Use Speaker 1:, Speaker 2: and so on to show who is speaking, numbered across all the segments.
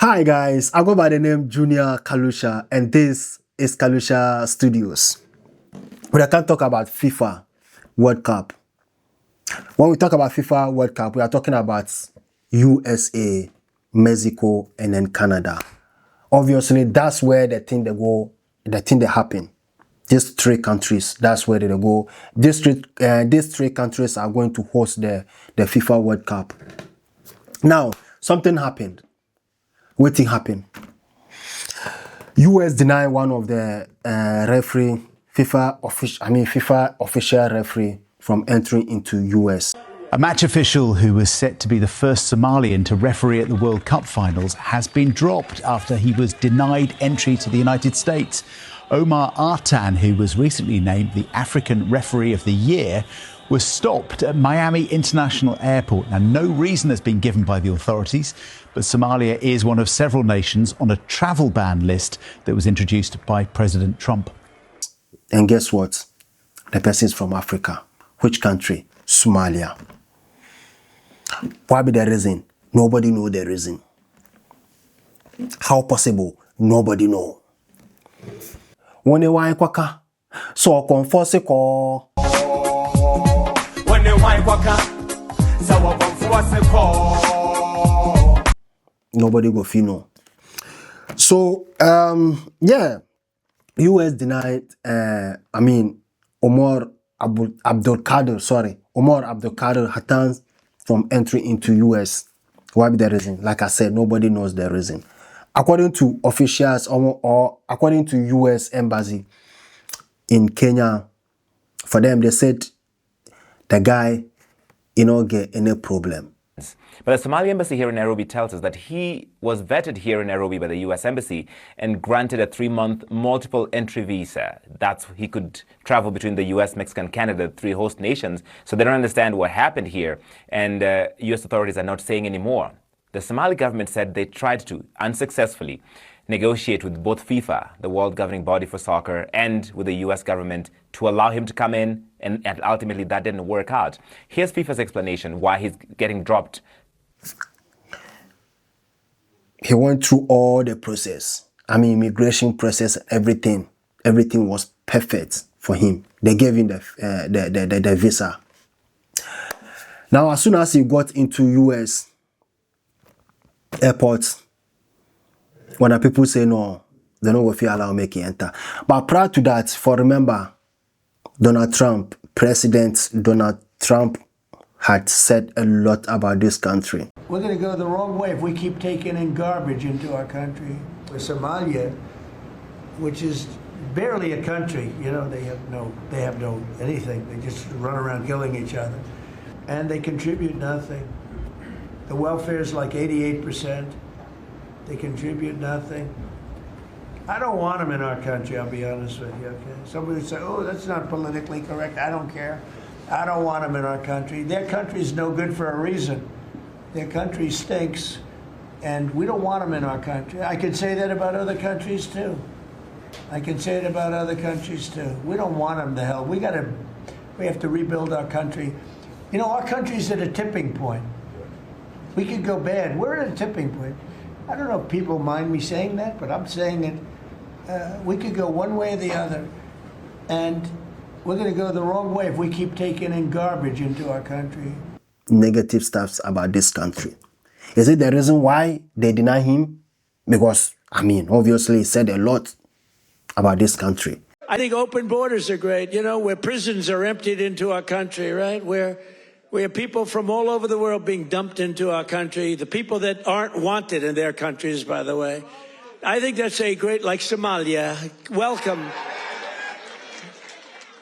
Speaker 1: Hi guys, I go by the name Junior Kalusha and this is Kalusha Studios. But I can't talk about FIFA World Cup. When we talk about FIFA World Cup, we are talking about USA, Mexico, and then Canada. Obviously, that's where the thing they happen. These three countries, that's where they go. These three countries are going to host the FIFA World Cup. Now, something happened. What thing happened? US denied one of the FIFA official referee from entering into US.
Speaker 2: A match official who was set to be the first Somalian to referee at the World Cup finals has been dropped after he was denied entry to the United States. Omar Artan, who was recently named the African Referee of the Year, was stopped at Miami International Airport. Now, no reason has been given by the authorities, but Somalia is one of several nations on a travel ban list that was introduced by President Trump.
Speaker 1: And guess what? The person is from Africa. Which country? Somalia. What be the reason? Nobody know the reason. How possible? Nobody know. When you want kwaka, so confess ko. When you want kwaka, so confess ko. Nobody go feel no. So yeah, US denied. Omar Abdulkader Hattan from entry into US. What be the reason? Like I said, nobody knows the reason. According to officials or according to US embassy in Kenya, for them they said the guy get any problem.
Speaker 3: But the Somali embassy here in Nairobi tells us that he was vetted here in Nairobi by the US embassy and granted a 3-month multiple entry visa. That's he could travel between the US, Mexico, and Canada, the three host nations. So they don't understand what happened here, and US authorities are not saying anymore. The Somali government said they tried to, unsuccessfully, negotiate with both FIFA, the world governing body for soccer, and with the US government to allow him to come in, and ultimately that didn't work out. Here's FIFA's explanation why he's getting dropped.
Speaker 1: He went through all the process. Immigration process, everything. Everything was perfect for him. They gave him the visa. Now, as soon as he got into US airports, when the people say no, they don't feel allow make him enter. But prior to that, remember, President Donald Trump had said a lot about this country.
Speaker 4: We're going to go the wrong way if we keep taking in garbage into our country. Somalia, which is barely a country, they have no anything. They just run around killing each other, and they contribute nothing. The welfare is like 88%. They contribute nothing. I don't want them in our country, I'll be honest with you, okay? Somebody would say, oh, that's not politically correct. I don't care. I don't want them in our country. Their country's no good for a reason. Their country stinks, and we don't want them in our country. I could say that about other countries, too. We don't want them to hell. We have to rebuild our country. Our country's at a tipping point. We could go bad. We're at a tipping point. I don't know if people mind me saying that, but I'm saying it. We could go one way or the other, and we're going to go the wrong way if we keep taking in garbage into our country.
Speaker 1: Negative stuff about this country. Is it the reason why they deny him? Because, obviously he said a lot about this country.
Speaker 4: I think open borders are great, where prisons are emptied into our country, right? Where people from all over the world being dumped into our country, the people that aren't wanted in their countries, by the way. I think that's a great, like Somalia. Welcome.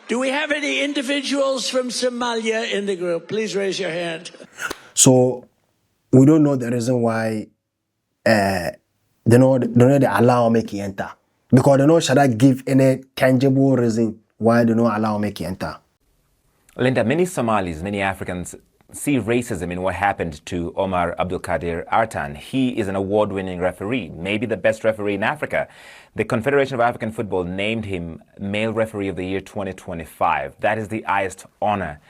Speaker 4: Do we have any individuals from Somalia in the group? Please raise your hand.
Speaker 1: So we don't know the reason why they don't allow make you enter. Because they know should I give any tangible reason why they don't allow make you enter.
Speaker 3: Linda, many Somalis, many Africans see racism in what happened to Omar Abdulkader Artan. He is an award-winning referee, maybe the best referee in Africa. The Confederation of African Football named him Male Referee of the Year 2025. That is the highest honor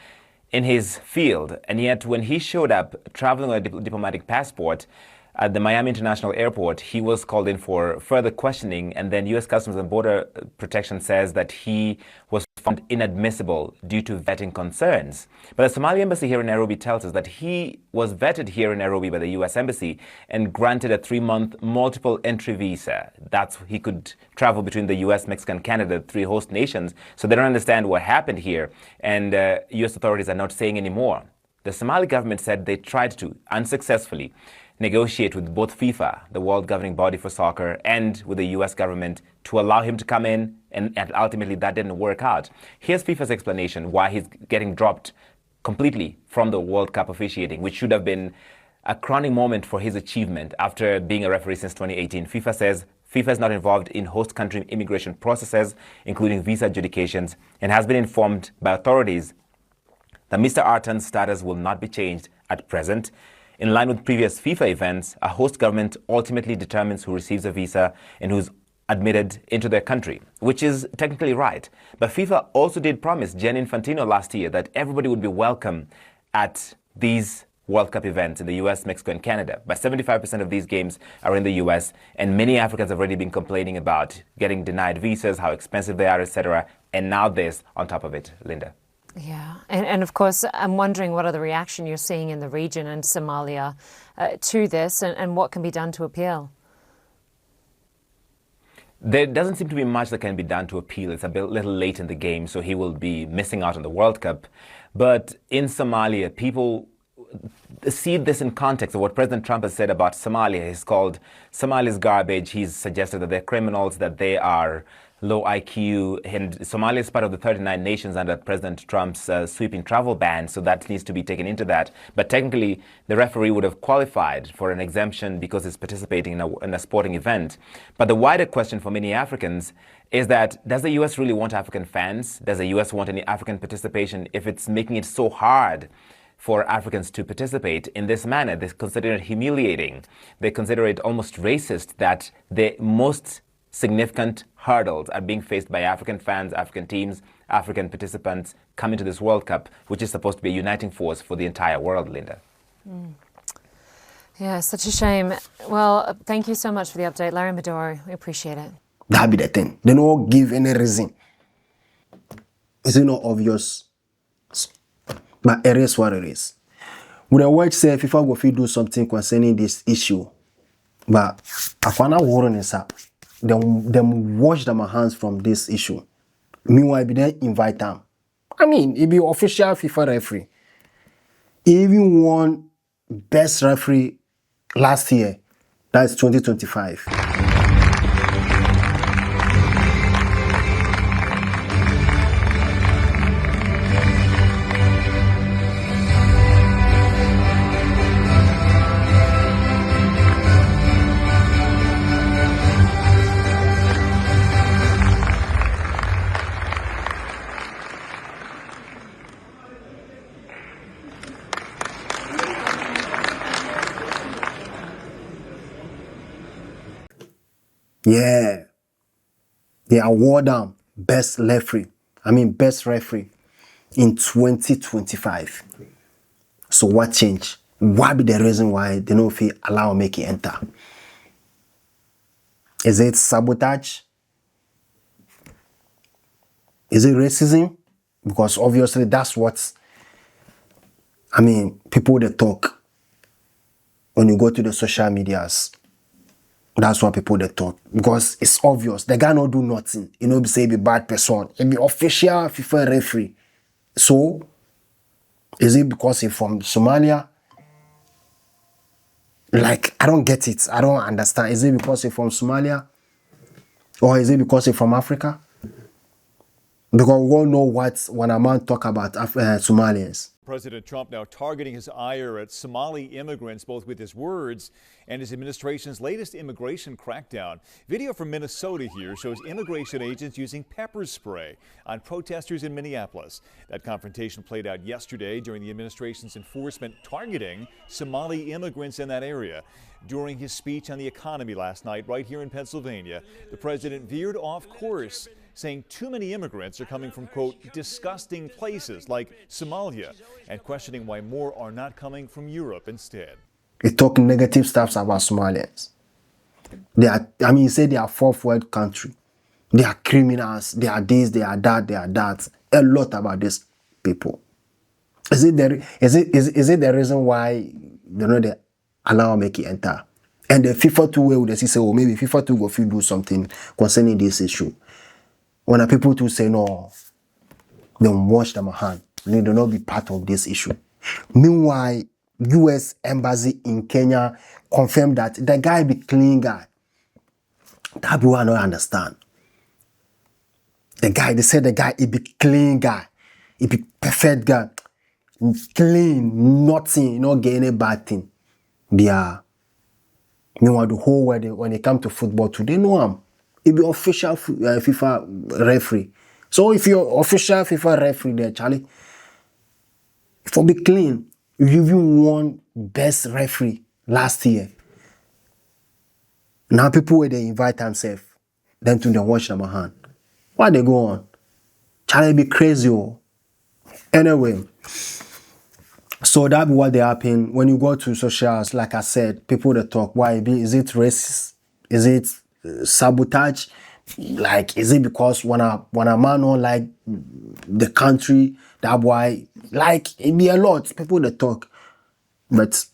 Speaker 3: in his field. And yet when he showed up traveling with a diplomatic passport, at the Miami International Airport. He was called in for further questioning, and then U.S. Customs and Border Protection says that he was found inadmissible due to vetting concerns. But the Somali embassy here in Nairobi tells us that he was vetted here in Nairobi by the U.S. Embassy and granted a 3-month multiple entry visa. That's he could travel between the U.S., Mexico, and Canada, 3 host nations. So they don't understand what happened here, and U.S. authorities are not saying anymore. The Somali government said they tried to, unsuccessfully, negotiate with both FIFA, the world governing body for soccer, and with the US government to allow him to come in, and ultimately that didn't work out. Here's FIFA's explanation why he's getting dropped completely from the World Cup officiating, which should have been a crowning moment for his achievement after being a referee since 2018. FIFA says FIFA is not involved in host country immigration processes, including visa adjudications, and has been informed by authorities that Mr. Artan's status will not be changed at present. In line with previous FIFA events, a host government ultimately determines who receives a visa and who's admitted into their country, which is technically right. But FIFA also did promise Gianni Infantino last year that everybody would be welcome at these World Cup events in the US, Mexico, and Canada. But 75% of these games are in the US, and many Africans have already been complaining about getting denied visas, how expensive they are, etc. And now this on top of it, Linda.
Speaker 5: Yeah, and of course, I'm wondering what other reaction you're seeing in the region and Somalia to this, and what can be done to appeal.
Speaker 3: There doesn't seem to be much that can be done to appeal. It's a little late in the game, so he will be missing out on the World Cup. But in Somalia, people see this in context of what President Trump has said about Somalia. He's called Somalis garbage. He's suggested that they're criminals, that they are low IQ, and Somalia is part of the 39 nations under President Trump's sweeping travel ban, so that needs to be taken into that. But technically, the referee would have qualified for an exemption because he's participating in a sporting event. But the wider question for many Africans is that, does the U.S. really want African fans? Does the U.S. want any African participation if it's making it so hard for Africans to participate in this manner? They consider it humiliating. They consider it almost racist that the most significant hurdles are being faced by African fans, African teams, African participants coming to this World Cup, which is supposed to be a uniting force for the entire world, Linda.
Speaker 5: Yeah, such a shame. Well, thank you so much for the update, Larry Maduro. We appreciate it.
Speaker 1: That be the thing. They don't give any reason. Is it not obvious? But it is what it is. Would the world say FIFA go fit do something concerning this issue? But Afana warning is up. Them wash them hands from this issue. Meanwhile, be there invite them. I mean, he be official FIFA referee. He even won best referee last year. That's 2025. Yeah. They award them best referee in 2025. So what change? What be the reason why they don't feel allow make it enter? Is it sabotage? Is it racism? Because obviously that's what, people they talk when you go to the social medias. That's what people they talk. Because it's obvious. The guy not do nothing. Be say he be bad person. He be official FIFA referee. So, is it because he's from Somalia? Like, I don't get it. I don't understand. Is it because he's from Somalia? Or is it because he's from Africa? Because we all know when a man talk about Somalians.
Speaker 6: President Trump now targeting his ire at Somali immigrants, both with his words and his administration's latest immigration crackdown. Video from Minnesota here shows immigration agents using pepper spray on protesters in Minneapolis. That confrontation played out yesterday during the administration's enforcement targeting Somali immigrants in that area. During his speech on the economy last night, right here in Pennsylvania, the president veered off course, saying too many immigrants are coming from, quote, disgusting places like Somalia, and questioning why more are not coming from Europe instead.
Speaker 1: He talk negative stuff about Somalians. They are, I mean, he said they are fourth world country. They are criminals. They are this, they are that, they are that. A lot about these people. Is it the reason why they allow make it enter? And the FIFA 2 will they say, oh, maybe FIFA 2 go do something concerning this issue. When the people to say no, don't wash them hand. They do not be part of this issue. Meanwhile, US embassy in Kenya confirmed that the guy be clean guy. That people don't understand. The guy, they said the guy, he be clean guy. He be perfect guy. Clean, nothing, not get any bad thing. Yeah. Meanwhile, the whole world, when it come to football today, know him. He be official FIFA referee. So if you're official FIFA referee there, Charlie, if you be clean, you even won best referee last year. Now people where they invite themselves, then to them watch them hand. Why they go on? Charlie be crazy. Oh. Anyway, so that be what they happen when you go to socials. Like I said, people that talk. Why is it racist? Is it sabotage? Like, is it because when a man don't like the country, that why? Like, it be a lot people that talk. But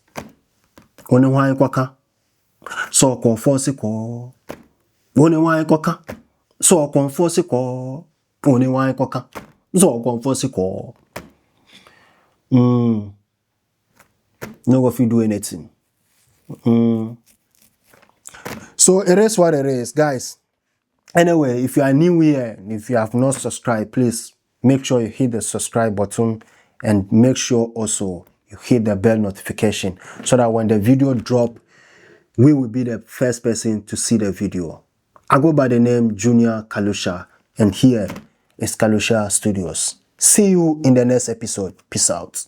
Speaker 1: only one kwaka, so conforce ko. Only one kwaka, so conforce ko. Only one kwaka, so conforce ko. No go fit do anything. So it is what it is, guys. Anyway, if you are new here, if you have not subscribed, please make sure you hit the subscribe button and make sure also you hit the bell notification so that when the video drop, we will be the first person to see the video. I go by the name Junior Kalusha, and here is Kalusha Studios. See you in the next episode. Peace out.